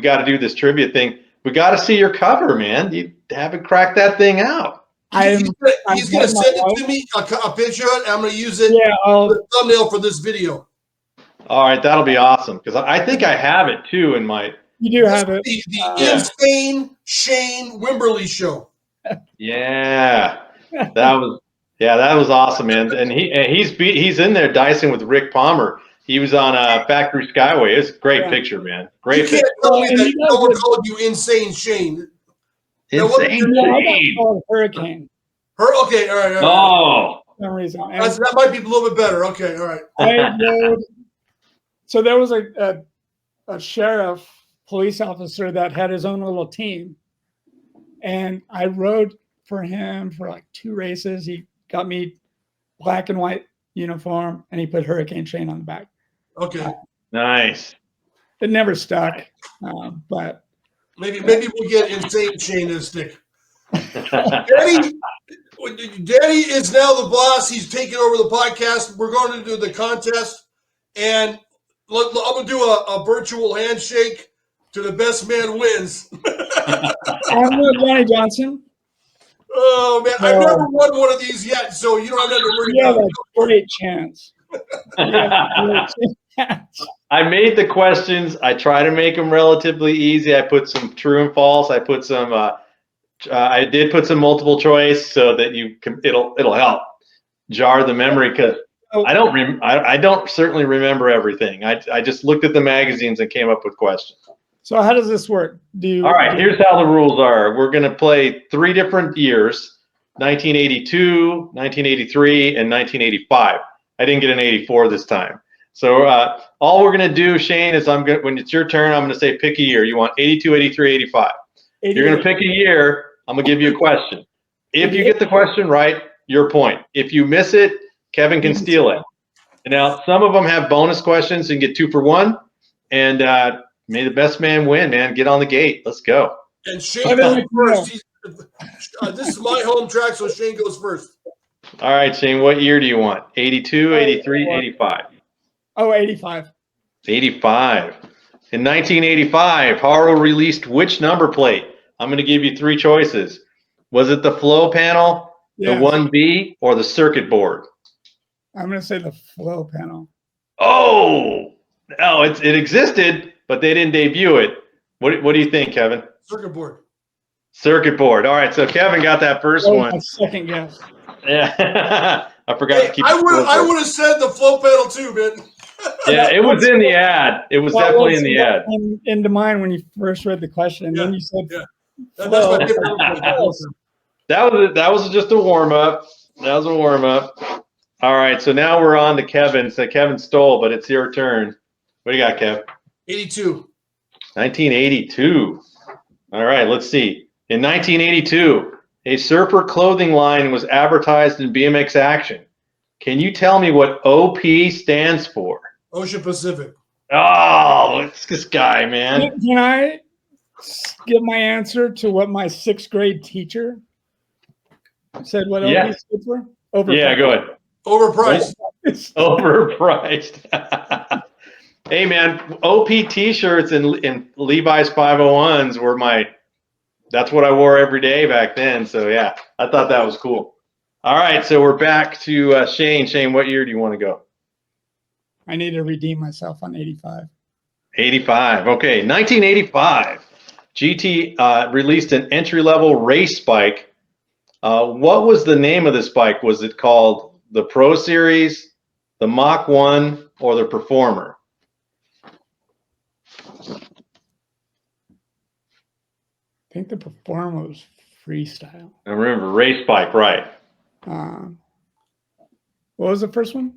got to do this trivia thing. We got to see your cover, man. You haven't cracked that thing out. He's going to send it to me, a picture of it. I'm going to use it for the thumbnail for this video. All right, that'll be awesome because I think I have it too in my. You do have it. The Insane Shane Wimberly show. Yeah, that was awesome, man. And he's in there dicing with Rick Palmer. He was on Factory Skyway. It's a great picture, man. Great picture. You can't tell me that no one called you Insane Shane. Insane Shane. Hurricane. Okay, all right. Oh. For some reason. That might be a little bit better. Okay, all right. So there was a sheriff, police officer that had his own little team. And I rode for him for like 2 races. He got me black and white uniform, and he put Hurricane Shane on the back. Okay. Nice. It never stuck, but maybe we'll get Insane Shane to stick. Danny is now the boss. He's taking over the podcast. We're going to do the contest, and I'm going to do a virtual handshake to the best man wins. I'm with Ronnie Johnson. Oh, man. I've never won one of these yet, so you don't have to worry about it. Great chance. I made the questions. I try to make them relatively easy. I put some true and false. I put some. I did put some multiple choice so that it'll help jar the memory because I don't certainly remember everything. I just looked at the magazines and came up with questions. So how does this work? All right, here's how the rules are. We're going to play 3 different years: 1982, 1983, and 1985. I didn't get an 84 this time. So all we're going to do, Shane, is when it's your turn, I'm going to say pick a year. You want 82, 83, 85. You're going to pick a year. I'm going to give you a question. If you get the question right, your point. If you miss it, Kevin can steal it. And now some of them have bonus questions. So you can get 2 for 1. And may the best man win, man. Get on the gate. Let's go. And Shane goes first. This is my home track, so Shane goes first. All right, Shane, what year do you want? 82, 83, 85? Oh, 85. 85. In 1985, Haro released which number plate? I'm going to give you 3 choices. Was it the flow panel, the 1B, or the circuit board? I'm going to say the flow panel. Oh, no, it existed, but they didn't debut it. What do you think, Kevin? Circuit board. Circuit board. All right, so Kevin got that first one. My second guess. Yeah, I forgot to keep. I would have said the flow panel too, man. Yeah, it was in the ad. It was definitely in the ad. Into mind when you first read the question, and then you said, That's my that was just a warm up. That was a warm up. All right, so now we're on to Kevin. So Kevin stole, but it's your turn. What do you got, Kev? 82. 1982. All right, let's see. In 1982, a surfer clothing line was advertised in BMX Action. Can you tell me what OP stands for? Ocean Pacific. Oh, it's this guy, man. Can I give my answer to what my 6th grade teacher said what OP stood for? Overpriced. Yeah, go ahead. Overpriced. Overpriced. Hey, man, OP T-shirts and Levi's 501s were that's what I wore every day back then. So, yeah, I thought that was cool. All right, so we're back to Shane. Shane, what year do you want to go? I need to redeem myself on 85. 85. Okay, 1985. GT released an entry-level race bike. What was the name of this bike? Was it called the Pro Series, the Mach 1, or the Performer? I think the Performer was freestyle. I remember race bike, right? What was the first one?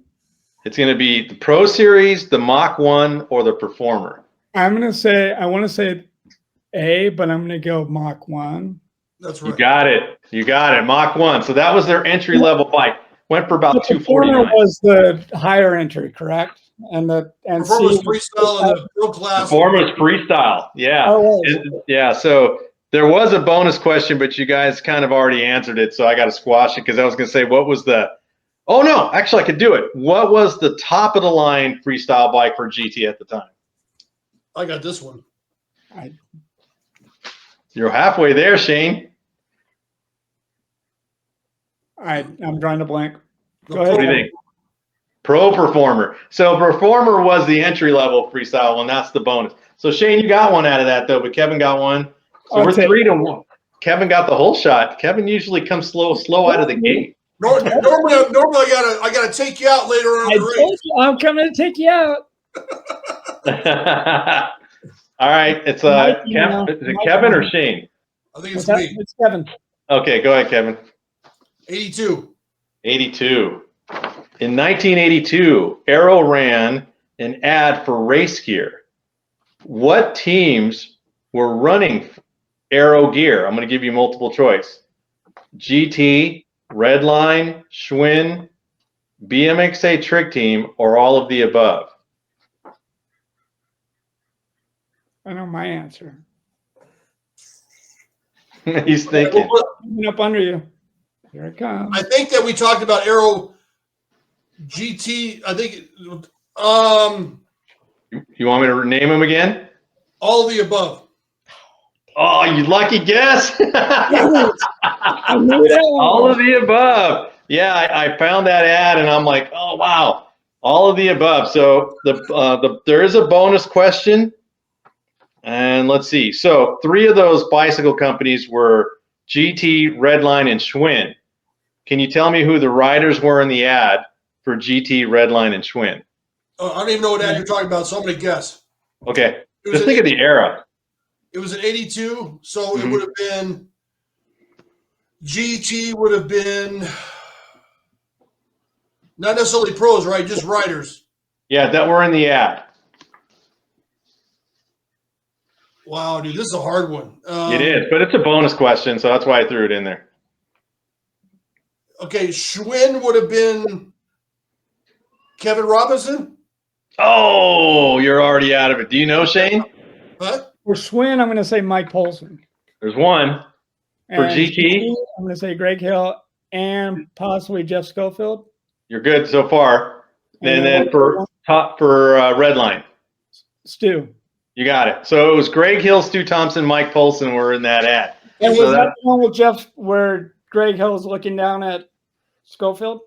It's going to be the Pro Series, the Mach 1, or the Performer. I want to say A, but I'm going to go Mach 1. That's right. You got it. Mach 1. So that was their entry level bike. Went for about $249. Performer was the higher entry, correct? And Performer's freestyle and the pro class. Performer's freestyle. Yeah. Yeah. So there was a bonus question, but you guys kind of already answered it. So I got to squash it because I was going to say, what was the – oh, no. Actually, I could do it. What was the top of the line freestyle bike for GT at the time? I got this one. You're halfway there, Shane. I'm drawing a blank. Go What do you ahead. think? Pro performer. So performer was the entry level freestyle one. That's the bonus. So Shane, you got one out of that though, but Kevin got one. So we're 3-1. Kevin got the whole shot. Kevin usually comes slow out of the gate. Normally, I gotta take you out later on in the race. I'm coming to take you out. All right, it's Kevin. Is it Kevin or Shane? I think it's me. It's Kevin. Okay, go ahead, Kevin. 82. 82. In 1982, Arrow ran an ad for race gear. What teams were running Arrow gear? I'm going to give you multiple choice. GT, Redline, Schwinn, BMXA Trick Team, or all of the above? I know my answer. He's thinking. Coming up under you. Here it comes. I think that we talked about Arrow GT. I think You want me to name them again? all of the above. Oh, you lucky guess. I knew that one. All of the above. Yeah, I found that ad and I'm like, oh wow, all of the above. So there is a bonus question, and let's see. So 3 of those bicycle companies were GT, Redline, and Schwinn. Can you tell me who the riders were in the ad for GT, Redline, and Schwinn? Oh, I don't even know what ad you're talking about, so I'm gonna guess. Okay, just think of the era. It was an 82, so it would have been GT would have been not necessarily pros, right? Just riders. Yeah, that were in the ad. Wow, dude, this is a hard one. It is, but it's a bonus question, so that's why I threw it in there. Okay, Schwinn would have been Kevin Robinson. Oh, you're already out of it. Do you know, Shane? What? For Schwinn, I'm going to say Mike Polson. There's one. For And GT? I'm going to say Greg Hill and possibly Jeff Schofield. You're good so far. And then for Redline, Stu. you got it. So it was Greg Hill, Stu Thompson, Mike Polson were in that ad. And So was that the one with Jeff where Greg Hill's looking down at Schofield?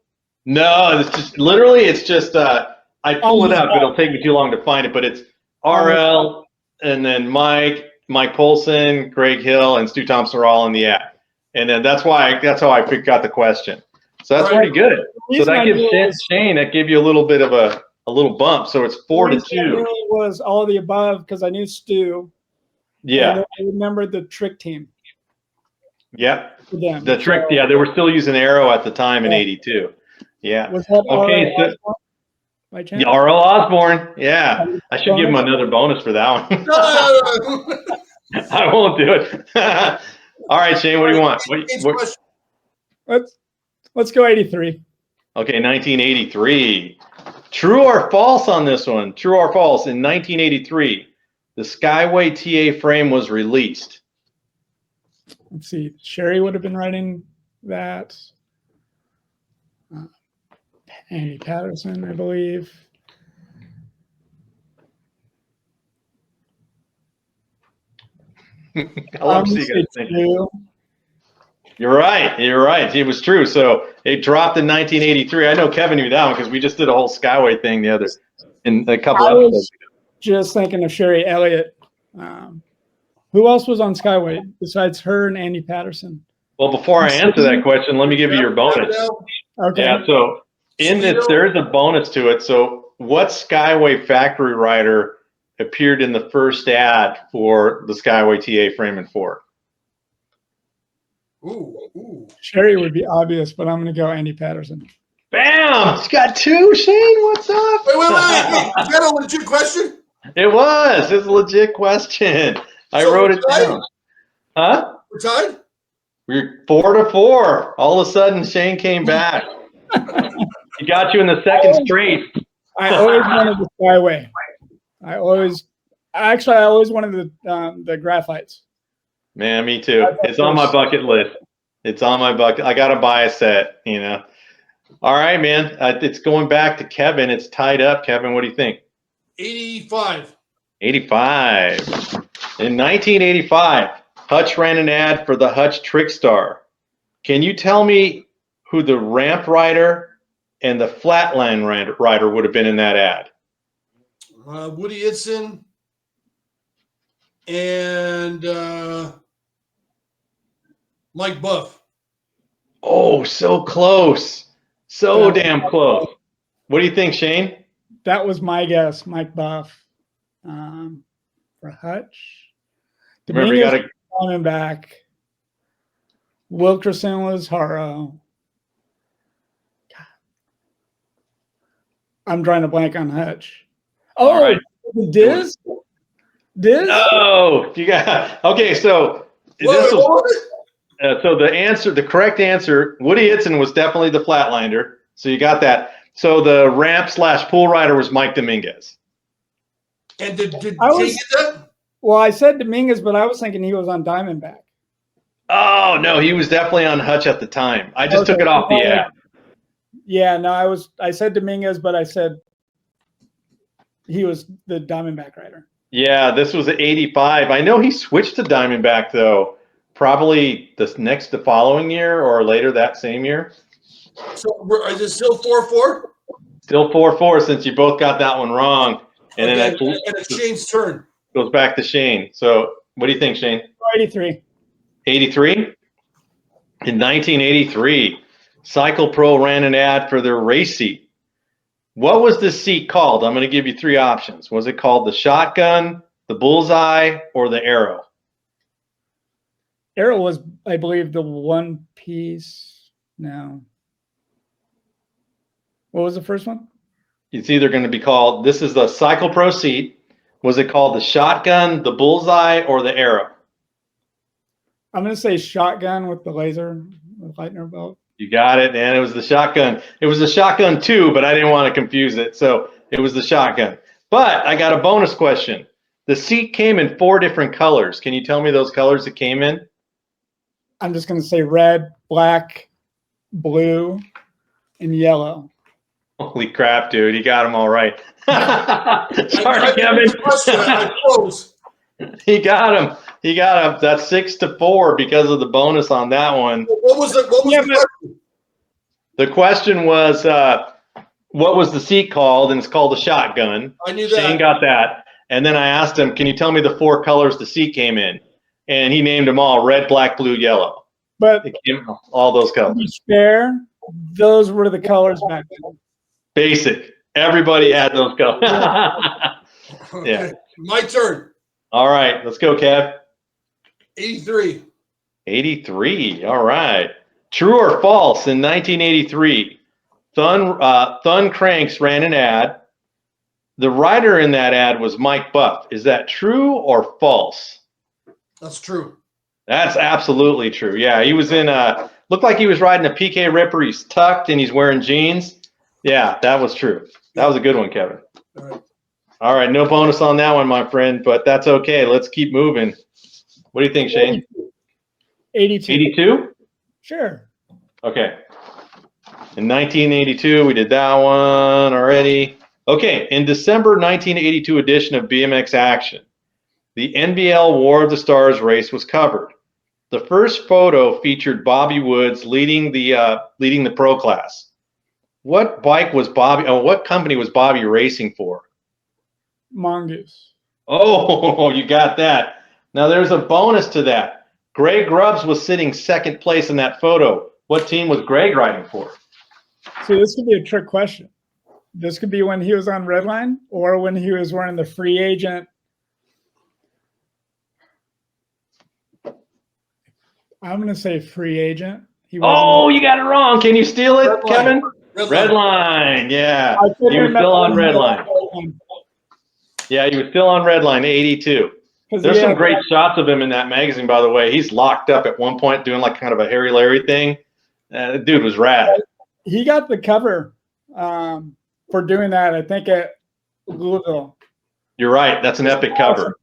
No, it's just literally it's just I pull it up, but it'll take me too long to find it. But it's RL and then Mike Polson, Greg Hill, and Stu Thompson are all in the ad. And then that's how I got the question. So that's pretty good. So that gives Shane, that gave you a little bit of a little bump. So it's 4-2. It was all of the above because I knew Stu. Yeah. And I remembered the trick team. Yep. Them. The trick, yeah, they were still using Arrow at the time in '82. Yeah. Was that okay, so yeah, R.L. Osborne. Yeah, I should give him another bonus for that one. I won't do it. All right, Shane, what do you want? Let's go 83. Okay, 1983. True or false on this one? True or false? In 1983, the Skyway TA frame was released. Let's see. Sherry would have been writing that. Andy Patterson, I believe. How long do you guys think? You're right. You're right. It was true. So it dropped in 1983. I know Kevin knew that one because we just did a whole Skyway thing in a couple episodes ago. Just thinking of Sherry Elliott. Who else was on Skyway besides her and Andy Patterson? Well, before I answer that question, let me give you your bonus. Okay. Yeah. So in this, there is a bonus to it. So what Skyway factory rider appeared in the first ad for the Skyway TA frame and fork? Ooh. Sherry would be obvious, but I'm going to go Andy Patterson. Bam! He's got 2, Shane. What's up? Wait. Is that a legit question? It was. It's a legit question. I wrote it down. Huh? We're tied? We're 4-4. All of a sudden, Shane came back. He got you in the second straight. I always wanted the Skyway. I always wanted the graphites. Man, me too. It's on my bucket list. It's on my bucket. I got to buy a set, you know. All right, man. It's going back to Kevin. It's tied up. Kevin, what do you think? 85. 85. In 1985, Hutch ran an ad for the Hutch Trickstar. Can you tell me who the ramp rider and the flatline rider would have been in that ad? Woody Itson and Mike Buff. Oh, so close. So damn close. What do you think, Shane? That was my guess, Mike Buff. For Hutch. Remember, you got to coming back. Wilkerson was Haro. I'm drawing a blank on Hutch. Oh, right. Diz? Diz? No, you got okay. So this was so the correct answer. Woody Itson was definitely the flatliner. So you got that. So the ramp / pool rider was Mike Dominguez. And did Jay get that? Well, I said Dominguez, but I was thinking he was on Diamondback. Oh no, he was definitely on Hutch at the time. I just took it off the ad. Yeah, no, I said Dominguez, but I said he was the Diamondback rider. Yeah, this was at 85. I know he switched to Diamondback though, probably the following year or later that same year. So is it still 4-4? Still 4-4 since you both got that one wrong. And okay, then it's Shane's turn. Goes back to Shane. So what do you think, Shane? 83. 83? In 1983, Cycle Pro ran an ad for their race seat. What was this seat called? I'm going to give you 3 options. Was it called the Shotgun, the Bullseye, or the Arrow? Arrow was, I believe, the one piece. No. What was the first one? It's either going to be called, this is the Cycle Pro seat. Was it called the Shotgun, the Bullseye, or the Arrow? I'm going to say Shotgun with the laser, with Leitner bolt. You got it, and it was the Shotgun. It was the Shotgun 2, but I didn't want to confuse it, so it was the Shotgun. But I got a bonus question. The seat came in 4 different colors. Can you tell me those colors it came in? I'm just going to say red, black, blue, and yellow. Holy crap, dude. You got them all right. Sorry, Kevin. He got him. He got him. That's 6-4 because of the bonus on that one. What was the question? The question was, what was the seat called? And it's called the Shotgun. I knew that. Shane got that. And then I asked him, can you tell me the 4 colors the seat came in? And he named them all: red, black, blue, yellow. But it came all those colors. To be fair, those were the colors back then. Basic. Everybody had those colors. Okay. Yeah. My turn. All right. Let's go, Kev. 83. 83. All right. True or false? In 1983, Thun Cranks ran an ad. The rider in that ad was Mike Buff. Is that true or false? That's true. That's absolutely true. Yeah, he was in looked like he was riding a PK Ripper. He's tucked and he's wearing jeans. Yeah, that was true. That was a good one, Kevin. All right. All right, no bonus on that one, my friend, but that's okay. Let's keep moving. What do you think, Shane? 82. 82? Sure. Okay. In 1982, we did that one already. Okay, in December 1982 edition of BMX Action, the NBL War of the Stars race was covered. The first photo featured Bobby Woods leading the pro class. What bike was Bobby? Oh, what company was Bobby racing for? Mongoose. Oh, you got that. Now there's a bonus to that. Greg Grubbs was sitting second place in that photo. What team was Greg riding for? See, this could be a trick question. This could be when he was on Redline or when he was wearing the free agent. I'm going to say free agent. Oh, you got it wrong. Can you steal it, Redline. Kevin? Redline. Redline, yeah. He was still on Redline. Yeah, he was still on Redline, 82. There's some great shots of him in that magazine, by the way. He's locked up at one point doing like kind of a Harry Larry thing. The dude was rad. He got the cover for doing that, I think, at Louisville. You're right. That's an epic cover.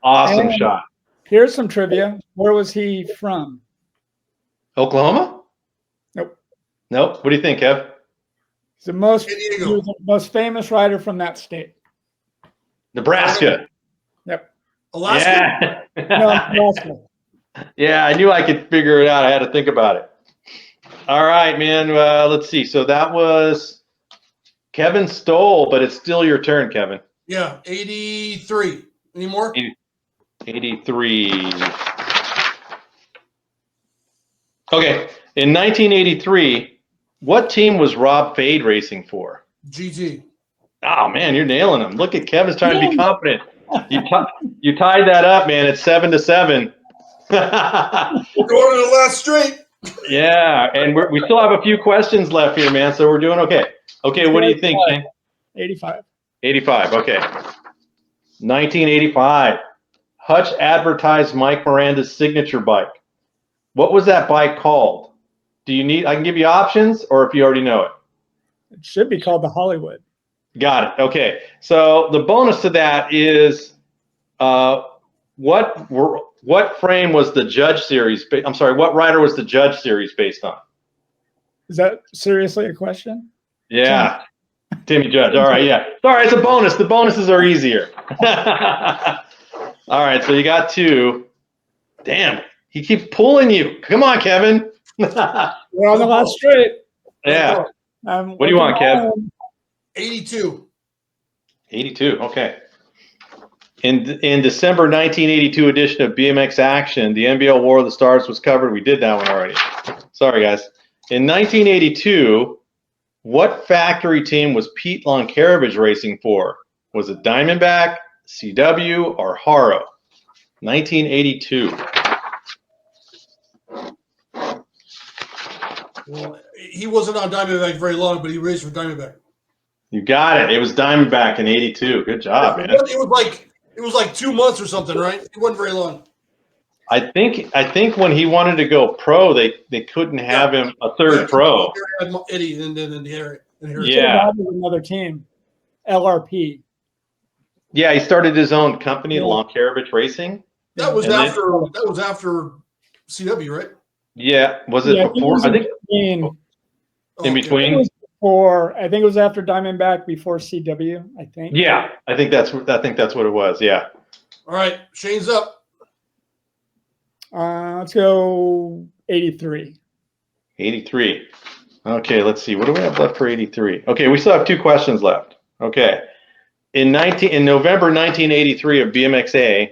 Awesome shot. Here's some trivia. Where was he from? Oklahoma? Nope. Nope. What do you think, Kev? He was the most famous rider from that state. Nebraska. Yep. Alaska? Yeah. No, Alaska. Yeah, I knew I could figure it out. I had to think about it. All right, man. Let's see. So that was Kevin stole, but it's still your turn, Kevin. Yeah, 83. Any more? 83. Okay. In 1983, what team was Rob Fade racing for? GT. Oh, man, you're nailing them. Look at Kevin's trying to be confident. You tied that up, man. It's 7-7. We're going to the last straight. Yeah, and we still have a few questions left here, man, so we're doing okay. Okay, what do you think, Shane? 85. 85, okay. 1985. Hutch advertised Mike Miranda's signature bike. What was that bike called? Do you need, I can give you options, or if you already know it? It should be called the Hollywood. Got it, okay. So the bonus to that is what frame was the Judge Series, I'm sorry, what rider was the Judge Series based on? Is that seriously a question? Yeah, Timmy Judge. All right, yeah. Sorry, it's a bonus. The bonuses are easier. All right, so you got 2. Damn, he keeps pulling you. Come on, Kevin. We're on the last straight. Yeah. What do you want, Kev? 82. 82, okay. In December 1982 edition of BMX Action, the NBL War of the Stars was covered. We did that one already. Sorry, guys. In 1982, what factory team was Pete Loncaravage racing for? Was it Diamondback, CW, or Haro? 1982. Well, he wasn't on Diamondback very long, but he raced for Diamondback. You got it. It was Diamondback in 82. Good job, man. It was like 2 months or something, right? It wasn't very long. I think when he wanted to go pro, they couldn't have him a third pro. Eddie and then Harry. Yeah. Another team, LRP. Yeah, he started his own company, Loncaravage Racing. That was after CW, right? Yeah, was it before? I think in between. I think it was after Diamondback, before CW. I think. Yeah, I think that's what it was. Yeah. All right, Shane's up. Let's go 83. 83. Okay, let's see. What do we have left for 83? Okay, we still have 2 questions left. Okay. In November 1983 of BMXA,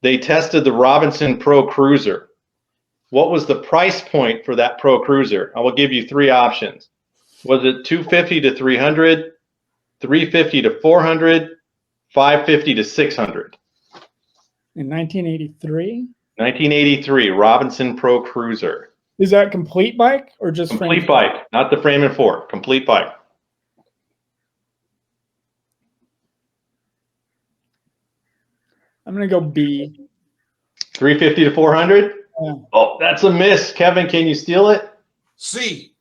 they tested the Robinson Pro Cruiser. What was the price point for that Pro Cruiser? I will give you 3 options. Was it $250 to $300, $350 to $400, $550 to $600? In 1983. 1983 Robinson Pro Cruiser. Is that complete bike or just complete bike? Not the frame and fork. Complete bike. I'm gonna go B. 350 to 400. Yeah. Oh, that's a miss. Kevin, can you steal it? C.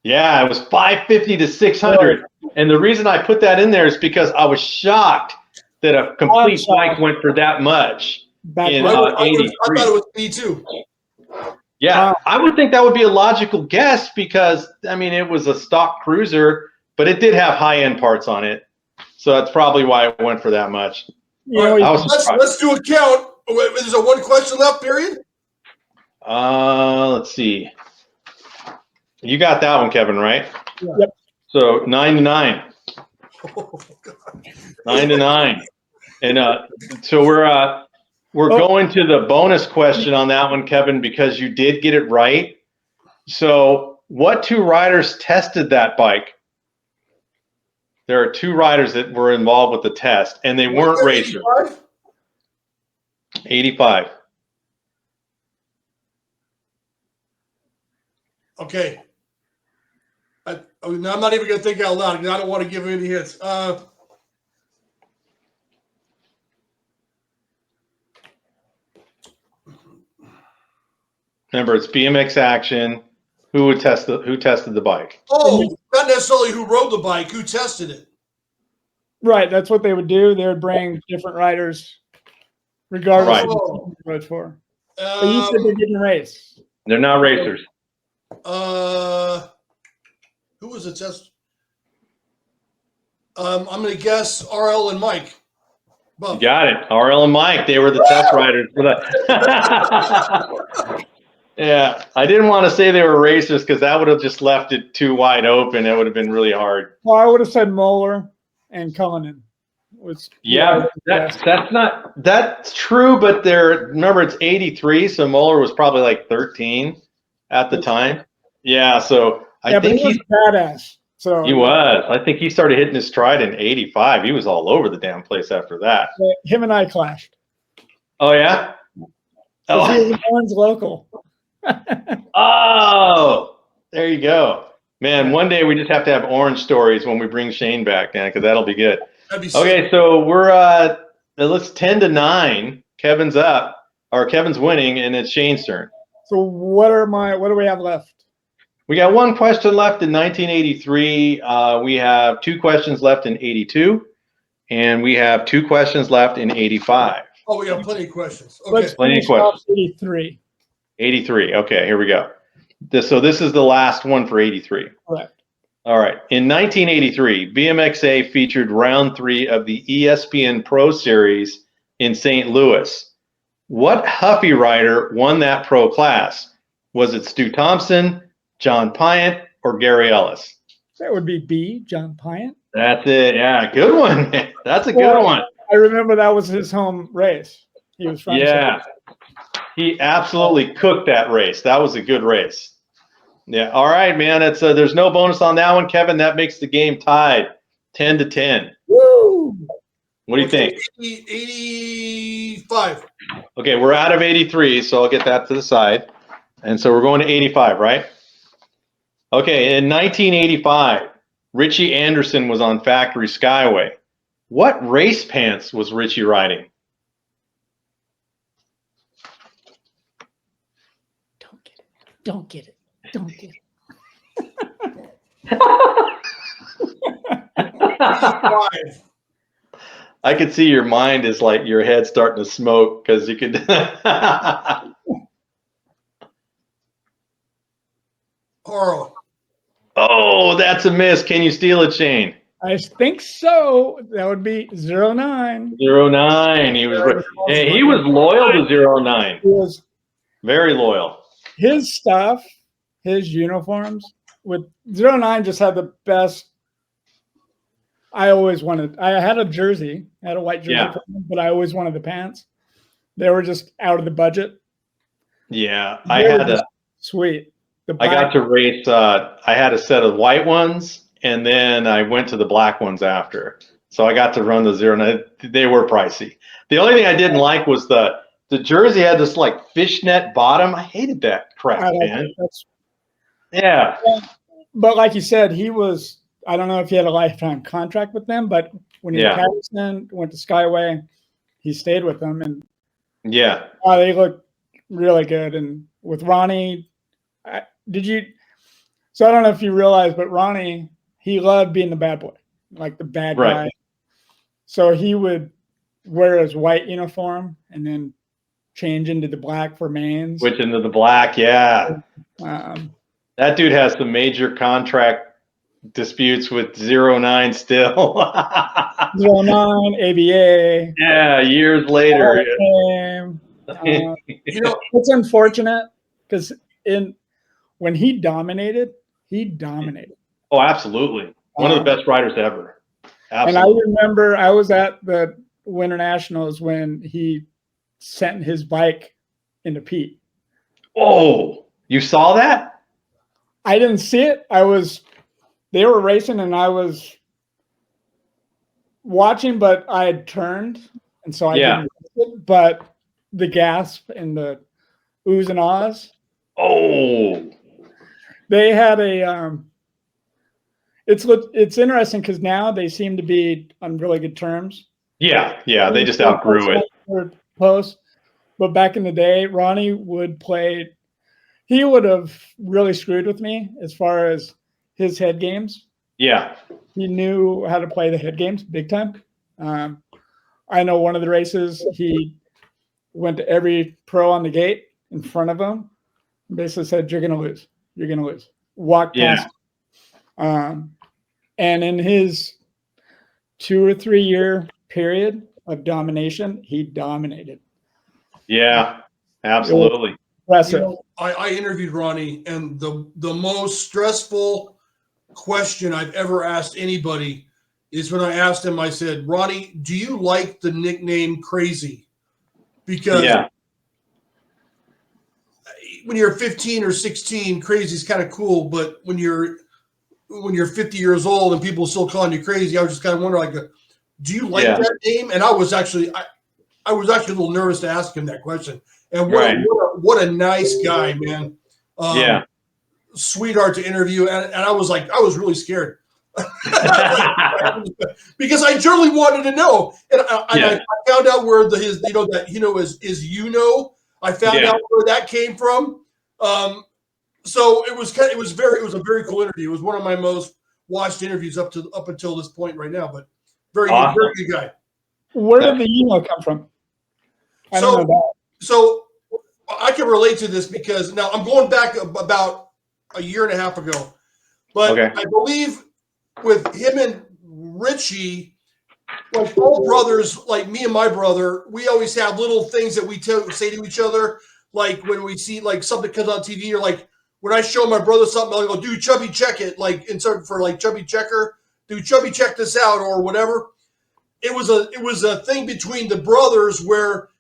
Yeah, it was 550 to 600. And the reason I put that in there is because I was shocked that a complete bike went for that much. I thought it was B too. Yeah, I would think that would be a logical guess because, I mean, it was a stock cruiser, but it did have high-end parts on it. So that's probably why it went for that much. Right, let's do a count. Is there 1 question left, period? Let's see. You got that one, Kevin, right? Yep. So 9-9. Oh, God. 9-9. And so we're going to the bonus question on that one, Kevin, because you did get it right. So what 2 riders tested that bike? There are 2 riders that were involved with the test, and they weren't racers. 85. Okay. I'm not even going to think out loud because I don't want to give any hits. Remember, it's BMX Action. Who tested the bike? Oh, not necessarily who rode the bike. Who tested it? Right. That's what they would do. They would bring different riders, regardless of who they rode for. But you said they didn't race. They're not racers. Who was the test? I'm going to guess RL and Mike. You got it. RL and Mike, they were the test riders for that. Yeah, I didn't want to say they were racers because that would have just left it too wide open. It would have been really hard. Well, I would have said Moeller and Cullinan. Yeah, that's true, but remember it's 83, so Mueller was probably like 13 at the time. Yeah, so I think he was badass. So he was. I think he started hitting his stride in 85. He was all over the damn place after that. Him and I clashed. Oh yeah. Oh, he was Orange local. Oh, there you go, man. One day we just have to have orange stories when we bring Shane back, man, because that'll be good. Okay, so we're let's 10-9. Kevin's up, or Kevin's winning, and it's Shane's turn. So what do we have left? We got one question left in 1983. We have 2 questions left in 82, and we have 2 questions left in 85. Oh, we got plenty of questions. Okay. Let's plenty of questions. 83. 83. Okay, here we go. So this is the last one for 83. Correct. All right. In 1983, BMXA featured round 3 of the ESPN Pro Series in St. Louis. What Huffy rider won that pro class? Was it Stu Thompson, John Pyant, or Gary Ellis? That would be B, John Pyant. That's it. Yeah, good one. That's a good one. I remember that was his home race. He was from. Yeah. He absolutely cooked that race. That was a good race. Yeah. All right, man. It's there's no bonus on that one, Kevin. That makes the game tied 10-10. Woo! What do you think? 85. Okay, we're out of 83, so I'll get that to the side. And so we're going to 85, right? Okay, in 1985, Richie Anderson was on Factory Skyway. What race pants was Richie riding? Don't get it. Don't get it. 85. I could see your mind is like your head starting to smoke because you could. Carl. Oh, that's a miss. Can you steal it, Shane? I think so. That would be 09. 09. He was loyal to 09. He was Very loyal. his stuff, his uniforms with 09 just had the best. I had a jersey, I had a white jersey, for them, but I always wanted the pants. They were just out of the budget. Yeah, sweet. I got to race. I had a set of white ones, and then I went to the black ones after. So I got to run the 09. They were pricey. The only thing I didn't like was the jersey had this like fishnet bottom. I hated that crap, man. Yeah. But like you said, he was. I don't know if he had a lifetime contract with them, but when he went to Skyway, he stayed with them, and they looked really good. And with Ronnie, so I don't know if you realize, but Ronnie, he loved being the bad boy, like the bad guy. So he would wear his white uniform and then change into the black for mains. Switch into the black, yeah. That dude has some major contract disputes with 09 still. 09, ABA. Yeah, years later. It's unfortunate because when he dominated. Oh, absolutely. One of the best riders ever. Absolutely. And I remember I was at the Winter Nationals when he sent his bike into Pete. Oh, you saw that? I didn't see it. They were racing and I was watching, but I had turned, and so I didn't see it. But the gasp and the oohs and ahs. Oh, they had a. It's interesting because now they seem to be on really good terms. Yeah, they just outgrew it. But back in the day, Ronnie would play. He would have really screwed with me as far as his head games. Yeah. He knew how to play the head games big time. I know one of the races, he went to every pro on the gate in front of him and basically said, "You're going to lose. You're going to lose." Walk past. And in his 2 or 3 year period, of domination, he dominated. Yeah, absolutely. You Impressive. know, I interviewed Ronnie, and the most stressful question I've ever asked anybody is when I asked him, I said, Ronnie, do you like the nickname Crazy? Because Yeah, when you're 15 or 16, crazy is kind of cool, but when you're 50 years old and people still calling you crazy, I was just kind of wondering, like, do you like Yeah. that name? And I was actually a little nervous to ask him that question. And Right. what a nice guy, man. yeah. Sweetheart to interview, and I was really scared because I generally wanted to know, and I found out where his I found out where that came from. So it was a very cool interview. It was one of my most watched interviews up until this point right now. But very Awesome. very good guy. Where did the come from? I don't know that. So I can relate to this because now I'm going back about a year and a half ago, but I believe with him and Richie, like all brothers, like me and my brother, we always have little things that we say to each other, like when we see like something comes on TV, or like when I show my brother something, I'll go, dude, Chubby, check it, like insert for like Chubby Checker, dude, Chubby, check this out, or whatever. It was a thing between the brothers where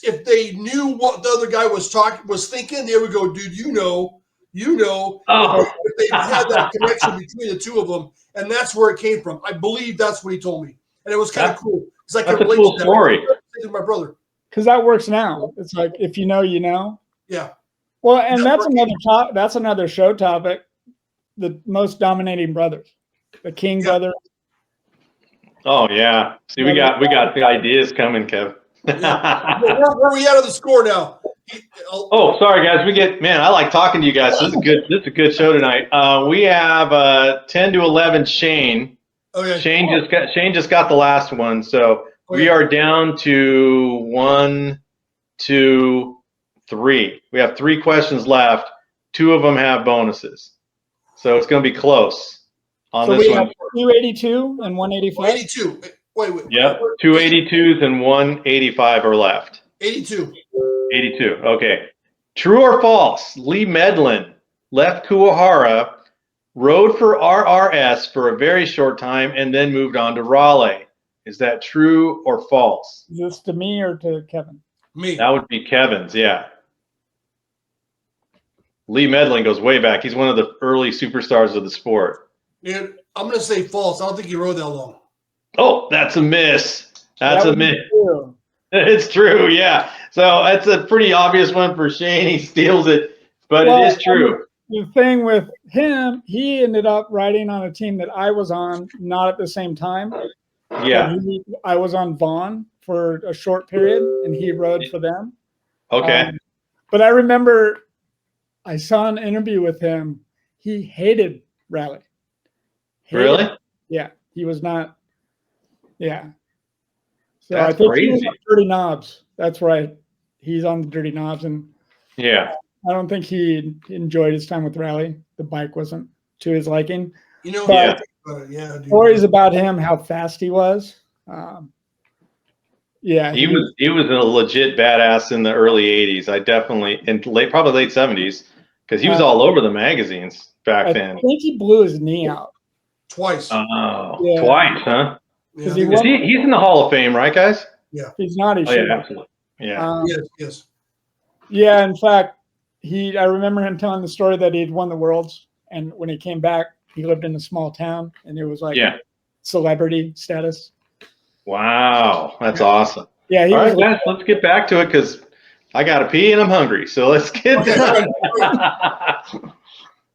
if they knew what the other guy was thinking, they would go, dude, you know. Oh. If they had that connection between the two of them, and that's where it came from. I believe that's what he told me, and it was kind of cool because I could relate to that. Story. To my brother. Because that works now. It's like if you know, you know. Yeah. Well, and that's another show topic. The most dominating brothers, the King brothers. Oh yeah. See, we got the ideas coming, Kev. Yeah. Where are we at of the score now? Oh, sorry guys. I like talking to you guys. This is a good show tonight. We have 10 to 11 Shane. Okay. Shane just got the last one. So we are down to 1, 2, 3. We have 3 questions left. 2 of them have bonuses. So it's going to be close on this one. 282 and 185. 82. Wait. Yep. 2 82s and 185 are left. 82. 82. Okay. True or false? Lee Medlin left Kuwahara, rode for RRS for a very short time, and then moved on to Raleigh. Is that true or false? Is this to me or to Kevin? Me. That would be Kevin's, yeah. Lee Medlin goes way back. He's one of the early superstars of the sport. And I'm going to say false. I don't think he rode that long. Oh, that's a miss. That's a miss. True. It's true, yeah. So that's a pretty obvious one for Shane. He steals it, but it is true. The thing with him, he ended up riding on a team that I was on, not at the same time. Yeah. I was on Vaughn for a short period, and he rode for them. Okay. But I remember I saw an interview with him. He hated rally. Really? Yeah. He was not. Yeah. So That's I think crazy. he was on Dirty Knobs. That's right. He's on the Dirty Knobs, and yeah, I don't think he enjoyed his time with rally. The bike wasn't to his liking. You know, dude. Stories about him, how fast he was. Yeah, he was a legit badass in the early '80s. I definitely probably late '70s because he was all over the magazines back then. I think he blew his knee out twice. Oh, yeah. Twice, huh? Yeah. He's in the Hall of Fame, right, guys? Yeah. He's not. Yeah, absolutely. Yeah. Yes. Yeah. In fact, I remember him telling the story that he'd won the Worlds, and when he came back, he lived in a small town, and it was like celebrity status. Wow, that's awesome. Yeah. All right, guys, let's get back to it because I got to pee and I'm hungry. So let's get.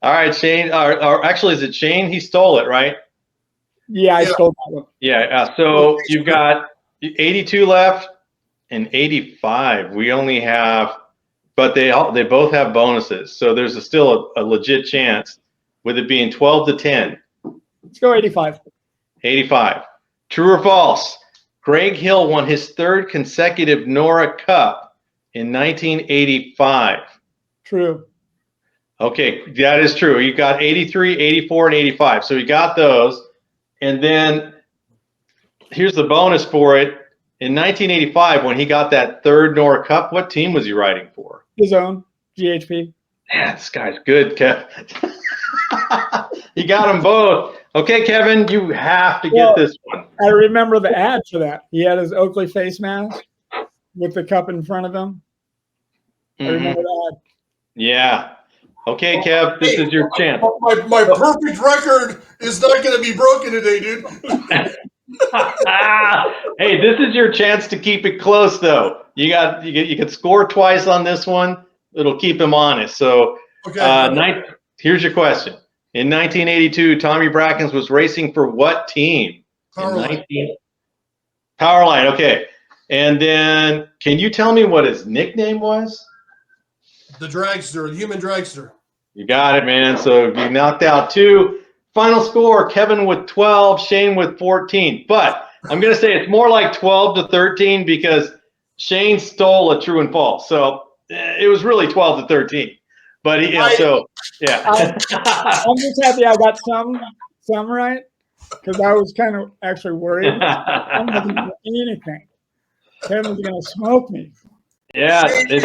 All right, Shane. Or actually, is it Shane? He stole it, right? Yeah, I stole that one. Yeah. So you've got 82 left and 85. We only have, but they both have bonuses. So there's still a legit chance with it being 12 to 10. Let's go 85. 85. True or false? Greg Hill won his 3rd consecutive NORA Cup in 1985. True. Okay, that is true. You got 83, 84, and 85. So you got those. And then here's the bonus for it. In 1985, when he got that third NORA Cup, what team was he riding for? His own GHP. Man, this guy's good, Kev. You got them both. Okay, Kevin, you have to get this one. I remember the ad for that. He had his Oakley face mask with the cup in front of him. I remember that. Yeah. Okay, Kev, this is your chance. My perfect record is not going to be broken today, dude. Hey, this is your chance to keep it close, though. You can score twice on this one. It'll keep him honest. So, okay. Here's your question. In 1982, Tommy Brackens was racing for what team? Powerline. Powerline, okay. And then, can you tell me what his nickname was? The dragster, the human dragster. You got it, man. So you knocked out 2. Final score, Kevin with 12, Shane with 14. But I'm going to say it's more like 12-13 because Shane stole a true and false. So it was really 12-13. But yeah. I'm just happy I got some right because I was kind of actually worried. I'm not going to do anything. Kevin's going to smoke me. Yeah, it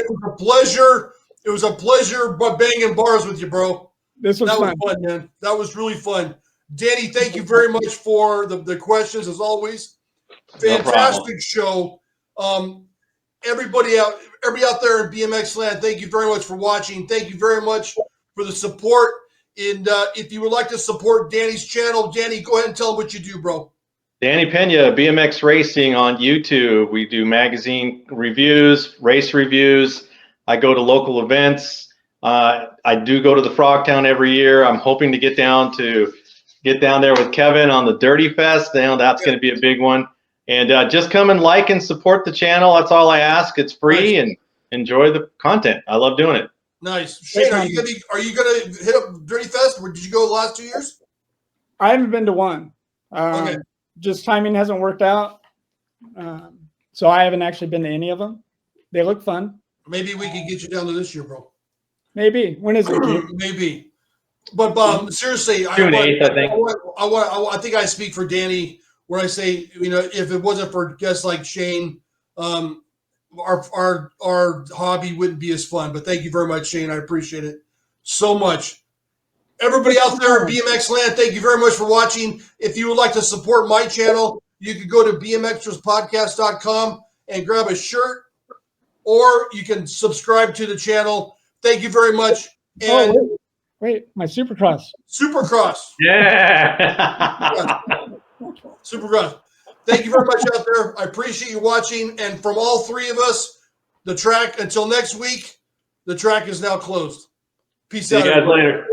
was a pleasure. It was a pleasure banging bars with you, bro. This was fun, man. That was really fun. Danny, thank you very much for the questions, as always. Fantastic show. Everybody out there in BMX land, thank you very much for watching. Thank you very much for the support. And if you would like to support Danny's channel, Danny, go ahead and tell them what you do, bro. Danny Pena, BMX Racing on YouTube. We do magazine reviews, race reviews. I go to local events. I do go to the Frogtown every year. I'm hoping to get down there with Kevin on the Dirty Fest. That's going to be a big one. And just come and like and support the channel. That's all I ask. It's free and enjoy the content. I love doing it. Nice. Shane, are you gonna hit up Dirty Fest? Or did you go the last 2 years? I haven't been to one. Okay. Just timing hasn't worked out. So I haven't actually been to any of them. They look fun. Maybe we can get you down to this year, bro. Maybe. When is it? Maybe. But seriously, June 8th, I think. I think I speak for Danny when I say, if it wasn't for guests like Shane, our hobby wouldn't be as fun. But thank you very much, Shane. I appreciate it so much. Everybody out there in BMX land, thank you very much for watching. If you would like to support my channel, you can go to bmxpertspodcast.com and grab a shirt, or you can subscribe to the channel. Thank you very much. And wait, my Supercross. Supercross. Yeah. Supercross. Thank you very much out there. I appreciate you watching. And from all 3 of us, the track, until next week, the track is now closed. Peace out. See you guys later.